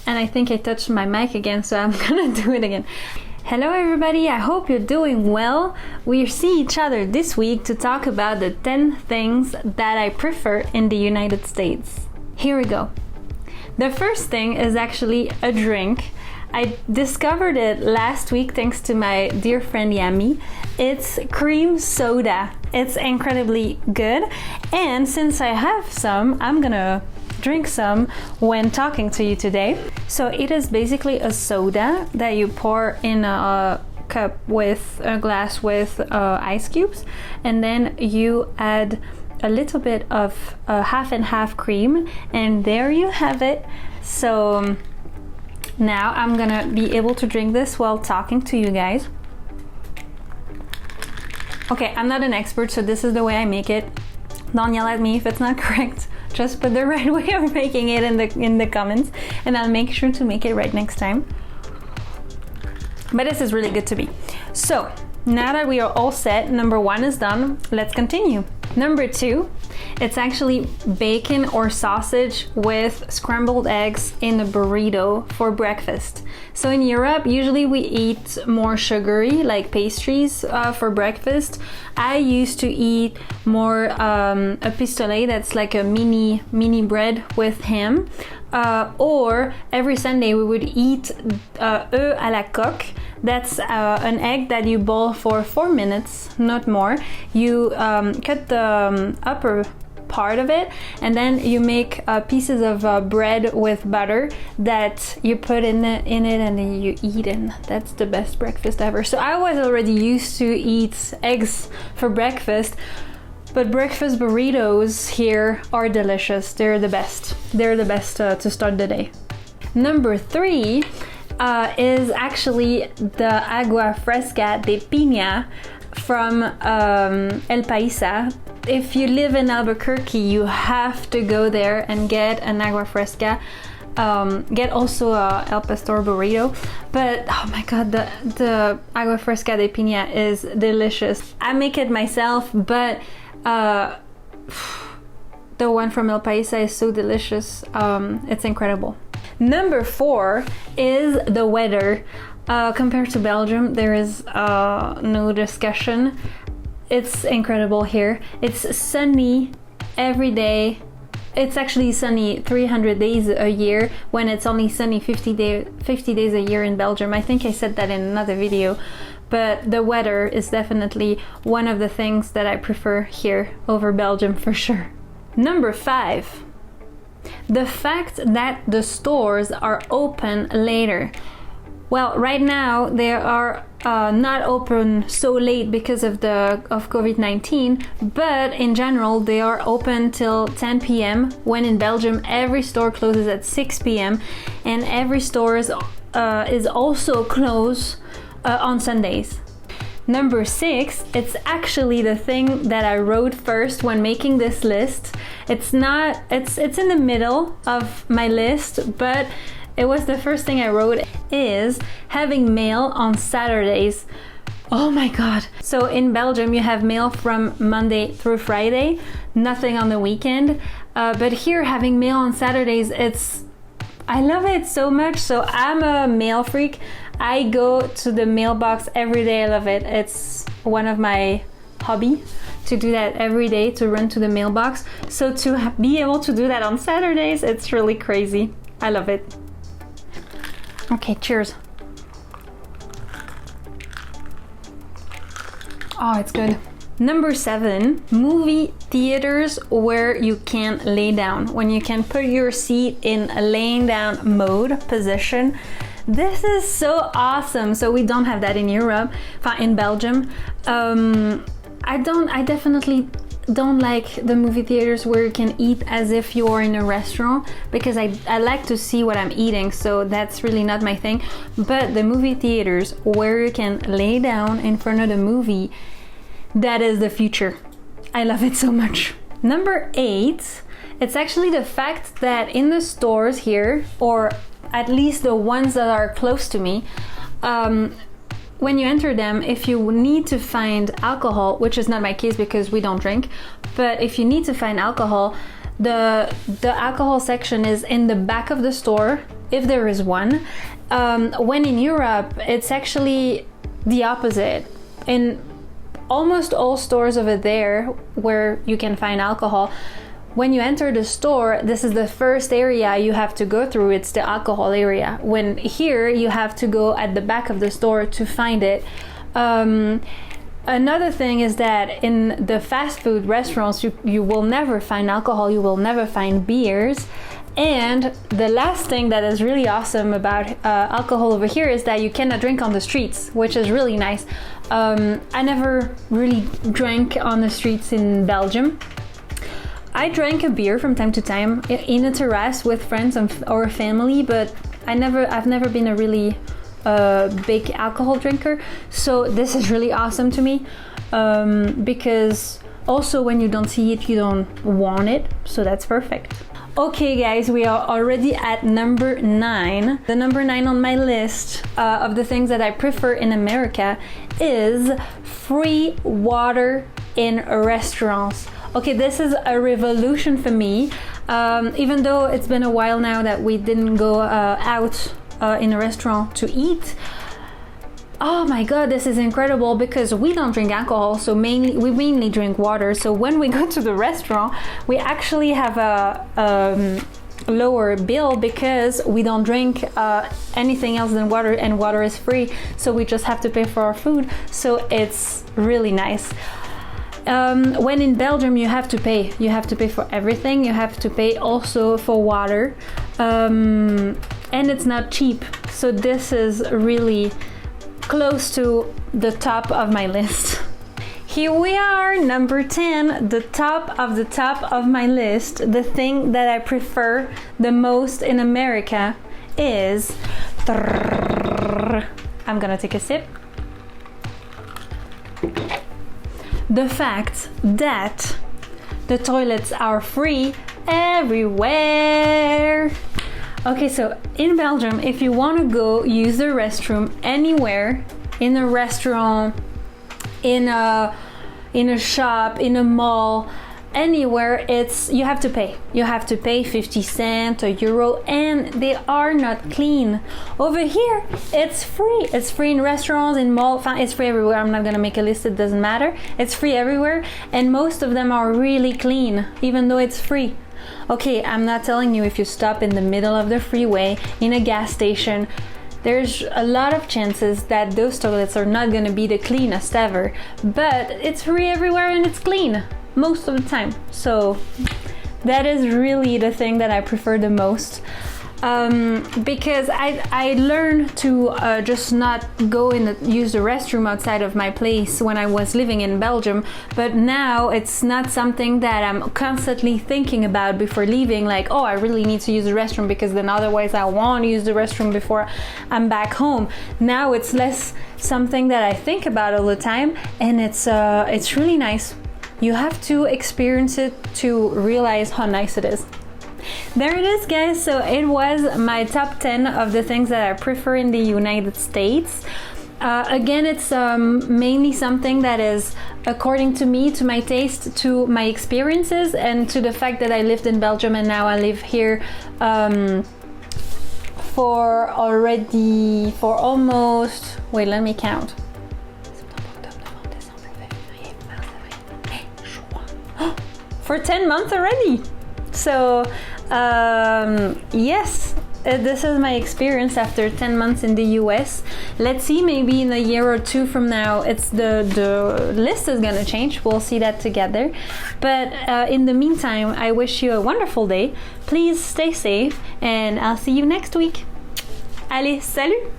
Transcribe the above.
And I think I touched my mic again, so I'm gonna do it again. Hello everybody, I hope you're doing well. We see each other this week to talk about the 10 things that I prefer in the United States. Here we go. The first thing is actually a drink. I discovered it last week thanks to my dear friend Yami. It's cream soda. It's incredibly good. And since I have some, I'm gonna drink some when talking to you today. So it is basically a soda that you pour in a cup with a glass with ice cubes, and then you add a little bit of half and half cream, and there you have it. So now I'm gonna be able to drink this while talking to you guys. Okay, I'm not an expert, so this is the way I make it. Don't yell at me if it's not correct. Just put the right way of making it in the comments, and I'll make sure to make it right next time. But this is really good to me. So now that we are all set, number 1 is done. Let's continue. Number 2, it's actually bacon or sausage with scrambled eggs in a burrito for breakfast. So in Europe, usually we eat more sugary, like pastries for breakfast. I used to eat more a pistolet, that's like a mini bread with ham. Or every Sunday we would eat œuf à la coque. That's an egg that you boil for 4 minutes, not more. You cut the upper part of it, and then you make pieces of bread with butter that you put in it, and then you eat it. That's the best breakfast ever. So I was already used to eat eggs for breakfast, but breakfast burritos here are delicious. They're the best. They're the best to start the day. Number 3 is actually the Agua Fresca de Piña from El Paisa. If you live in Albuquerque, you have to go there and get an Agua Fresca. Get also a El Pastor burrito. But oh my god, the Agua Fresca de Piña is delicious. I make it myself, but the one from El Paisa is so delicious. It's incredible. Number 4 is the weather. Compared to Belgium, there is no discussion. It's incredible here. It's sunny every day. It's actually sunny 300 days a year when it's only sunny 50 days a year in Belgium. I think I said that in another video. But the weather is definitely one of the things that I prefer here over Belgium for sure. Number 5. The fact that the stores are open later. Well, right now they are not open so late because of COVID-19, but in general they are open till 10 p.m. when in Belgium every store closes at 6 p.m. and every store is also closed on Sundays. Number 6, it's actually the thing that I wrote first when making this list. It's in the middle of my list, but it was the first thing I wrote, is having mail on Saturdays. Oh my god. So in Belgium you have mail from Monday through Friday, nothing on the weekend. But here having mail on Saturdays, I love it so much. So I'm a mail freak. I go to the mailbox every day. I love it. It's one of my hobby to do that every day, to run to the mailbox. So to be able to do that on Saturdays, it's really crazy. I love it. Okay, cheers. Oh, it's good. Number 7, movie theaters where you can lay down, when you can put your seat in a laying down mode position. This is so awesome. So we don't have that in Europe, in Belgium. I definitely don't like the movie theaters where you can eat as if you are in a restaurant, because I like to see what I'm eating, so that's really not my thing. But the movie theaters where you can lay down in front of the movie, that is the future. I love it so much. Number 8, it's actually the fact that in the stores here, or at least the ones that are close to me, when you enter them, if you need to find alcohol, which is not my case because we don't drink, but if you need to find alcohol, the alcohol section is in the back of the store, if there is one. When in Europe, it's actually the opposite. In almost all stores over there where you can find alcohol, when you enter the store, this is the first area you have to go through. It's the alcohol area. When here, you have to go at the back of the store to find it. Another thing is that in the fast food restaurants, you will never find alcohol, you will never find beers. And the last thing that is really awesome about alcohol over here is that you cannot drink on the streets, which is really nice. I never really drank on the streets in Belgium. I drank a beer from time to time in a terrace with friends or family, but I've never been a really big alcohol drinker. So this is really awesome to me, because also when you don't see it, you don't want it. So that's perfect. Okay guys, we are already at number 9. The number 9 on my list of the things that I prefer in America is free water in restaurants. Okay, this is a revolution for me. Even though it's been a while now that we didn't go out in a restaurant to eat. Oh my god, this is incredible because we don't drink alcohol, so we mainly drink water. So when we go to the restaurant, we actually have a lower bill because we don't drink anything else than water, and water is free. So we just have to pay for our food. So it's really nice. When in Belgium, you have to pay. You have to pay for everything. You have to pay also for water, and it's not cheap. So this is really close to the top of my list. Here we are, number 10, the top of my list. The thing that I prefer the most in America is, I'm gonna take a sip. The fact that the toilets are free everywhere. Okay, so in Belgium, if you want to go use the restroom anywhere, in a restaurant, in a shop, in a mall, anywhere, you have to pay. You have to pay 50 cents, €1, and they are not clean. Over here, it's free. It's free in restaurants, in malls, it's free everywhere. I'm not gonna make a list, it doesn't matter. It's free everywhere, and most of them are really clean, even though it's free. Okay, I'm not telling you if you stop in the middle of the freeway, in a gas station, there's a lot of chances that those toilets are not gonna be the cleanest ever, but it's free everywhere and it's clean most of the time. So that is really the thing that I prefer the most, because I learned to just not go use the restroom outside of my place when I was living in Belgium, but now it's not something that I'm constantly thinking about before leaving, like, oh, I really need to use the restroom because then otherwise I won't use the restroom before I'm back home. Now it's less something that I think about all the time, and it's really nice. You have to experience it to realize how nice it is. There it is, guys. So it was my top 10 of the things that I prefer in the United States. Again, it's mainly something that is according to me, to my taste, to my experiences, and to the fact that I lived in Belgium and now I live here for almost, wait, let me count. For 10 months already. So yes, this is my experience after 10 months in the US. Let's see, maybe in a year or two from now, the list is gonna change. We'll see that together. But in the meantime, I wish you a wonderful day. Please stay safe, and I'll see you next week. Allez, salut!